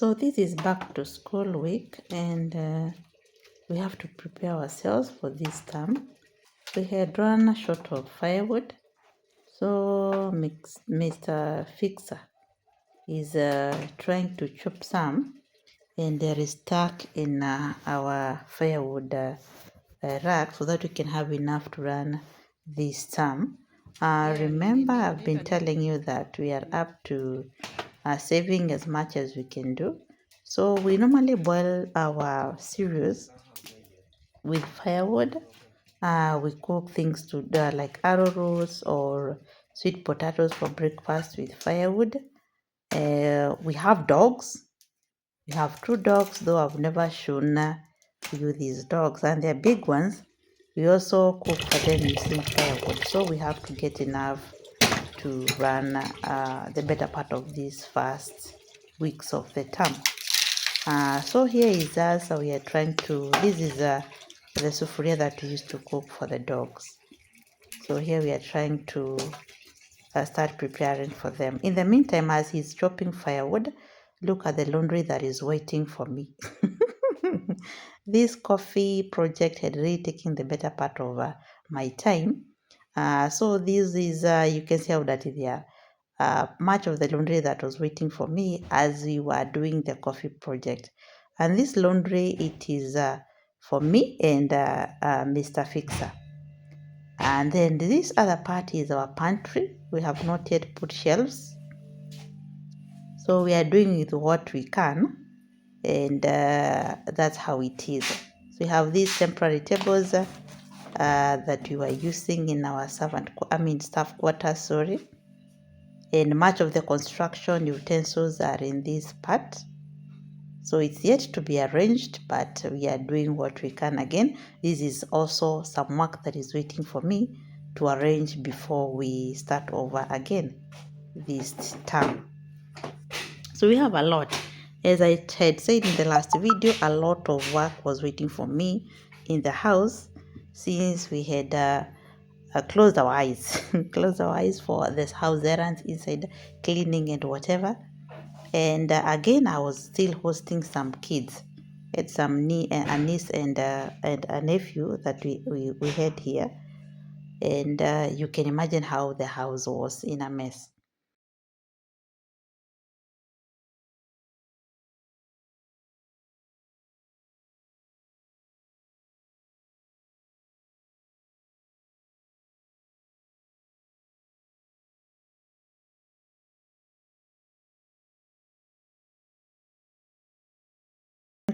So this is back to school week, and we have to prepare ourselves for this term. We had run short of firewood, so Mr. Fixer is trying to chop some, and there is stuck in our firewood rack so that we can have enough to run this term. Remember, I've been telling you that we are up to saving as much as we can do. So we normally boil our cereals with firewood. We cook things to like arrowroot or sweet potatoes for breakfast with firewood. We have dogs. We have two dogs, though I've never shown you these dogs, and they're big ones. We also cook for them using firewood, so we have to get enough to run the better part of these first weeks of the term. So here is us. We are trying to. This is the sufuria that we used to cook for the dogs. So here we are trying to start preparing for them. In the meantime, as he's chopping firewood, look at the laundry that is waiting for me. This coffee project had really taken the better part of my time. So this is, you can see how dirty they are. Much of the laundry that was waiting for me as we were doing the coffee project. And this laundry, it is for me and Mr. Fixer. And then this other part is our pantry. We have not yet put shelves. So we are doing with what we can. And that's how it is. So we have these temporary tables that we were using in our staff quarters, sorry. And much of the construction utensils are in this part. So it's yet to be arranged, but we are doing what we can again. This is also some work that is waiting for me to arrange before we start over again this term. So we have a lot. As I had said in the last video, a lot of work was waiting for me in the house since we had closed our eyes, closed our eyes for this house errands inside cleaning and whatever. And again, I was still hosting some kids. Had some a niece and a nephew that we had here. And you can imagine how the house was in a mess.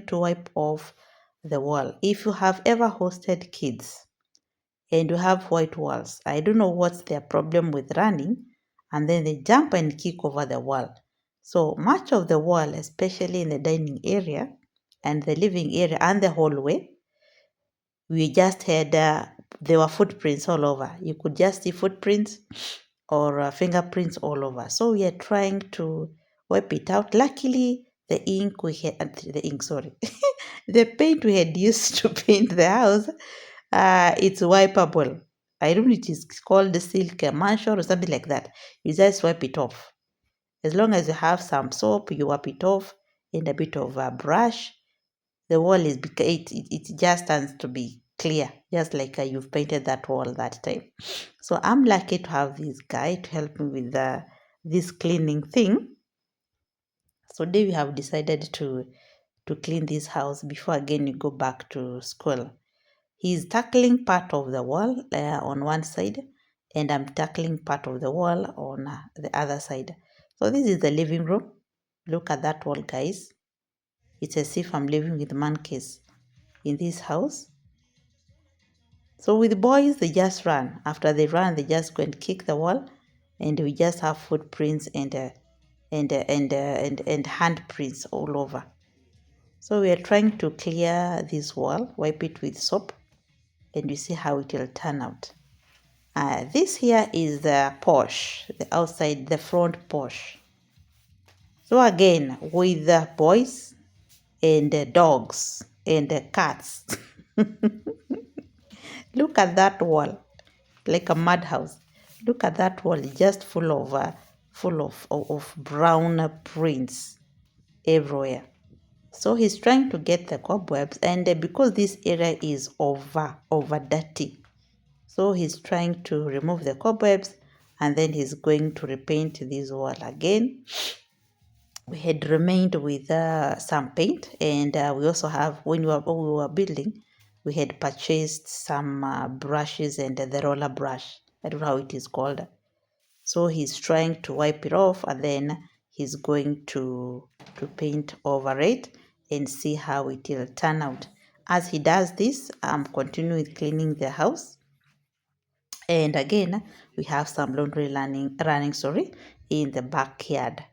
To wipe off the wall. If you have ever hosted kids and you have white walls, I don't know what's their problem with running, and then they jump and kick over the wall. So much of the wall, especially in the dining area and the living area and the hallway, we just had there were footprints all over. You could just see footprints or fingerprints all over. So we are trying to wipe it out. Luckily, the ink we had, the ink, sorry, the paint we had used to paint the house, it's wipeable. I don't know, it is called the silk emulsion or something like that. You just wipe it off. As long as you have some soap, you wipe it off and a bit of a brush. The wall is it just stands to be clear, just like you've painted that wall that time. So I'm lucky to have this guy to help me with this cleaning thing. So today we have decided to clean this house before again we go back to school. He's tackling part of the wall on one side, and I'm tackling part of the wall on the other side. So this is the living room. Look at that wall, guys. It's as if I'm living with monkeys in this house. So with boys, they just run. After they run, they just go and kick the wall, and we just have footprints and handprints all over. So we are trying to clear this wall, wipe it with soap, and you see how it will turn out. This here is the porch, the outside, the front porch. So again, with the boys and the dogs and the cats. Look at that wall, like a madhouse. Look at that wall, just full of brown prints. everywhere. So he's trying to get the cobwebs, and because this area is over dirty, so he's trying to remove the cobwebs, and then he's going to repaint this wall again. We had remained with some paint, and we also have, when we were building, we had purchased some brushes and the roller brush. I don't know how it is called. So he's trying to wipe it off, and then he's going to paint over it and see how it will turn out. As he does this, I'm continuing cleaning the house. And again, we have some laundry running in the backyard.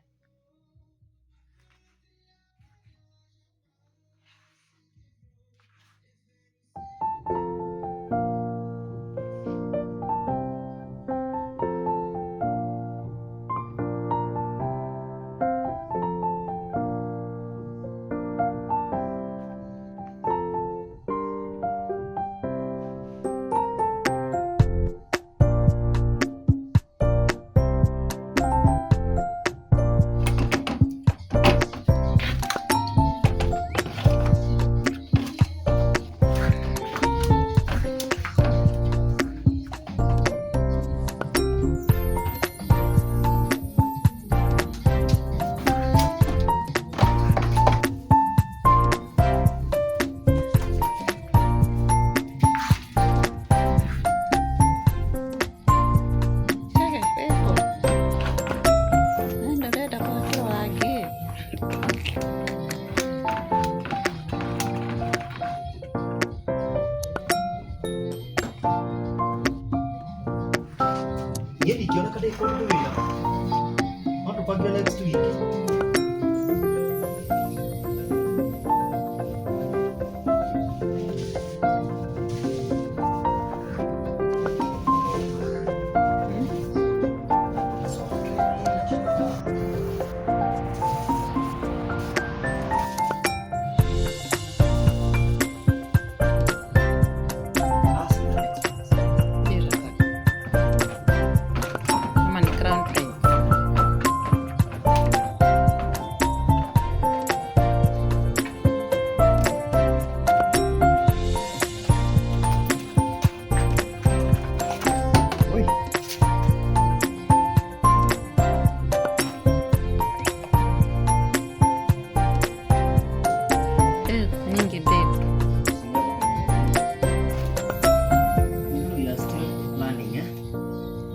Next week.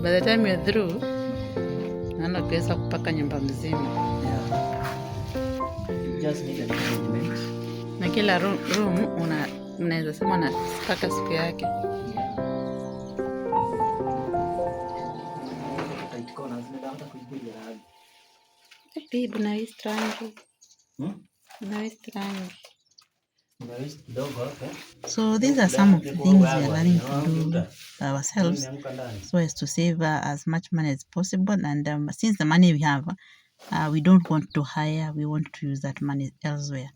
By the time you're through, naona ukiweza kupaka nyumba mzima. Just need an arrangement. Na kila room unaweza sema unapaka siku yake. Babe, na hii strange. Na hii strange. So these are some of the things we are learning to do ourselves so as to save as much money as possible. And since the money we have, we don't want to hire, we want to use that money elsewhere.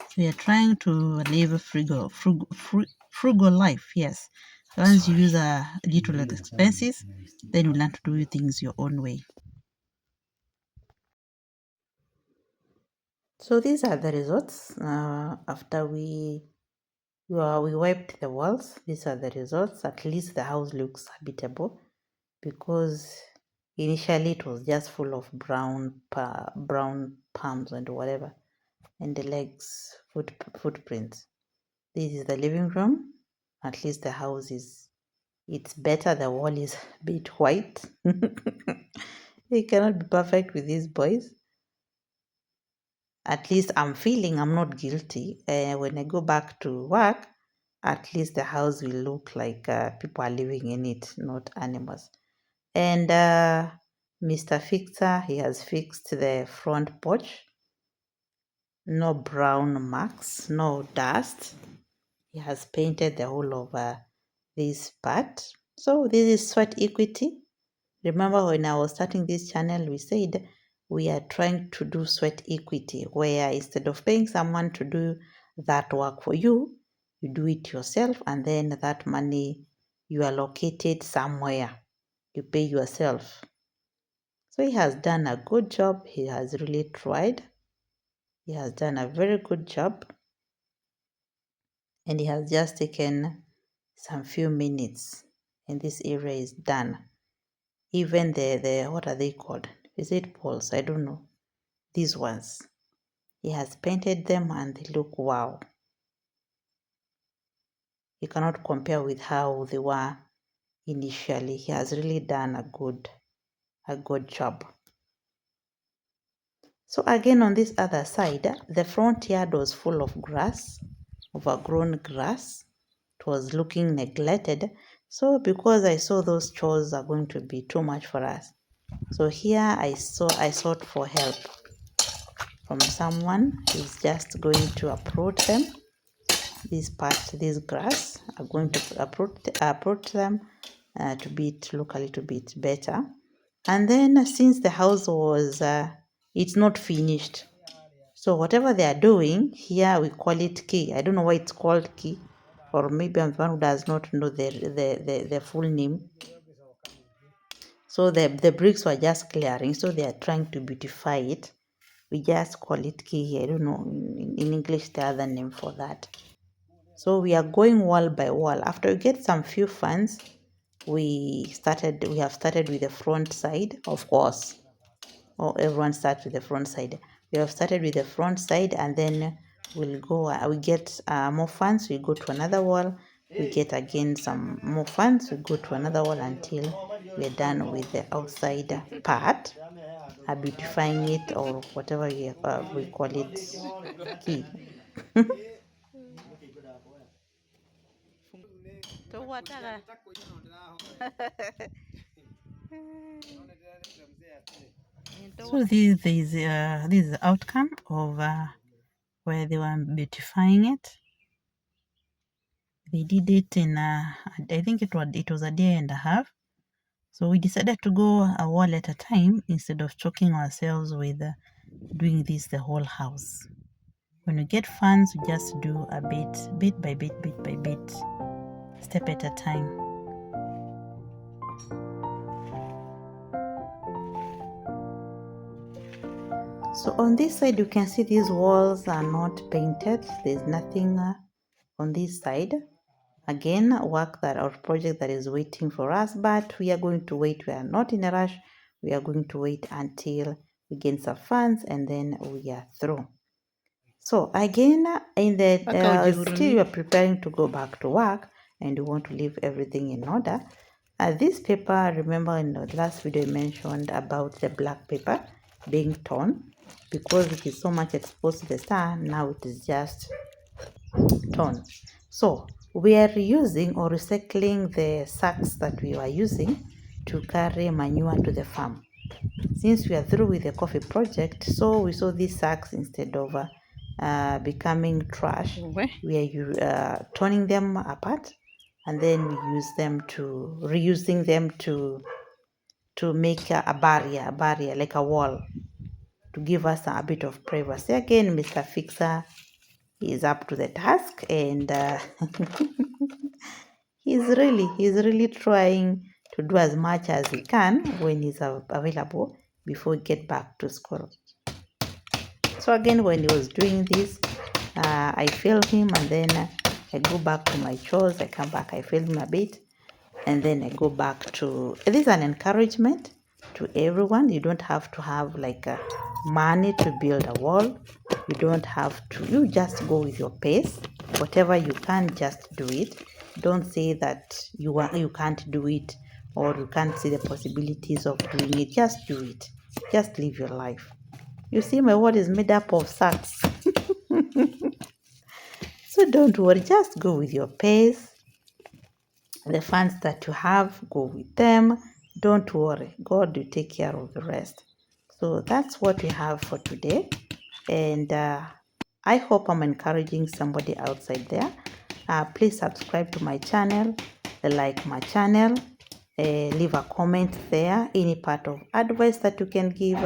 So we are trying to live a frugal life, yes. Once you use a little expenses, then you learn to do things your own way. So these are the results after we wiped the walls. These are the results. At least the house looks habitable, because initially it was just full of brown palms and whatever, and the legs footprints. This is the living room. At least the house it's better. The wall is a bit white. It cannot be perfect with these boys. At least I'm feeling I'm not guilty. When I go back to work, at least the house will look like people are living in it, not animals. And Mr. Fixer, he has fixed the front porch. No brown marks, no dust. He has painted the whole of this part. So this is sweat equity. Remember, when I was starting this channel, we said we are trying to do sweat equity, where instead of paying someone to do that work for you, you do it yourself, and then that money you allocate it somewhere. You pay yourself. So he has done a good job. He has really tried. He has done a very good job, and he has just taken some few minutes, and this area is done. Even the what are they called? Is it poles? I don't know. These ones. He has painted them and they look wow. You cannot compare with how they were initially. He has really done a good job. So again, on this other side, the front yard was full of grass, overgrown grass. It was looking neglected. So because I saw those chores are going to be too much for us, so here I sought for help from someone who's just going to uproot them. This grass are going to uproot them to look a little bit better. And then since the house was it's not finished, so whatever they are doing here, we call it key. I don't know why it's called key, or maybe I'm the one who does not know the full name. So the bricks were just clearing, so they are trying to beautify it. We just call it key here. I don't know in English the other name for that. So we are going wall by wall. After we get some few funds, we have started with the front side, of course. Or everyone starts with the front side. We have started with the front side, and then we get more funds, we go to another wall, we get again some more funds, we go to another wall until we're done with the outside part, beautifying it, or whatever we call it, key. So this is the outcome of where they were beautifying it. They did it in I think it was a day and a half. So we decided to go a wall at a time instead of choking ourselves with doing this the whole house. When we get funds, we just do a bit by bit, step at a time. So on this side, you can see these walls are not painted. There's nothing on this side. Again, work that our project that is waiting for us, but we are going to wait. We are not in a rush. We are going to wait until we gain some funds and then we are through. So again, in the still you are preparing to go back to work and you want to leave everything in order. This paper, remember in the last video I mentioned about the black paper being torn because it is so much exposed to the sun. Now it is just torn. So we are reusing or recycling the sacks that we were using to carry manure to the farm. Since we are through with the coffee project, so we saw these sacks instead of becoming trash, we are turning them apart, and then we reusing them to make a barrier like a wall to give us a bit of privacy. Again, Mr. Fixer is up to the task, and he's really trying to do as much as he can when he's available before we get back to school. So again, when he was doing this, I filmed him, and then I go back to my chores. I come back, I film him a bit, and then I go back to. This is an encouragement to everyone. You don't have to have like money to build a wall. You don't have to. You just go with your pace. Whatever you can, just do it. Don't say that you can't do it or you can't see the possibilities of doing it. Just do it. Just live your life. You see, my world is made up of sacks. So don't worry, just go with your pace. The funds that you have, go with them. Don't worry, God will take care of the rest. So that's what we have for today. And I hope I'm encouraging somebody outside there. Please subscribe to my channel, like my channel, leave a comment there. Any part of advice that you can give,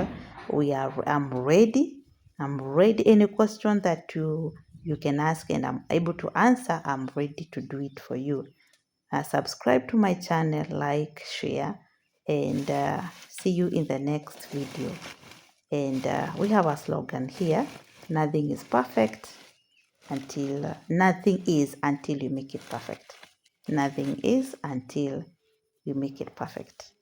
I'm ready. I'm ready. Any question that you can ask and I'm able to answer, I'm ready to do it for you. Subscribe to my channel, like, share, and see you in the next video. And we have a slogan here. Nothing is perfect until nothing is until you make it perfect. Nothing is until you make it perfect.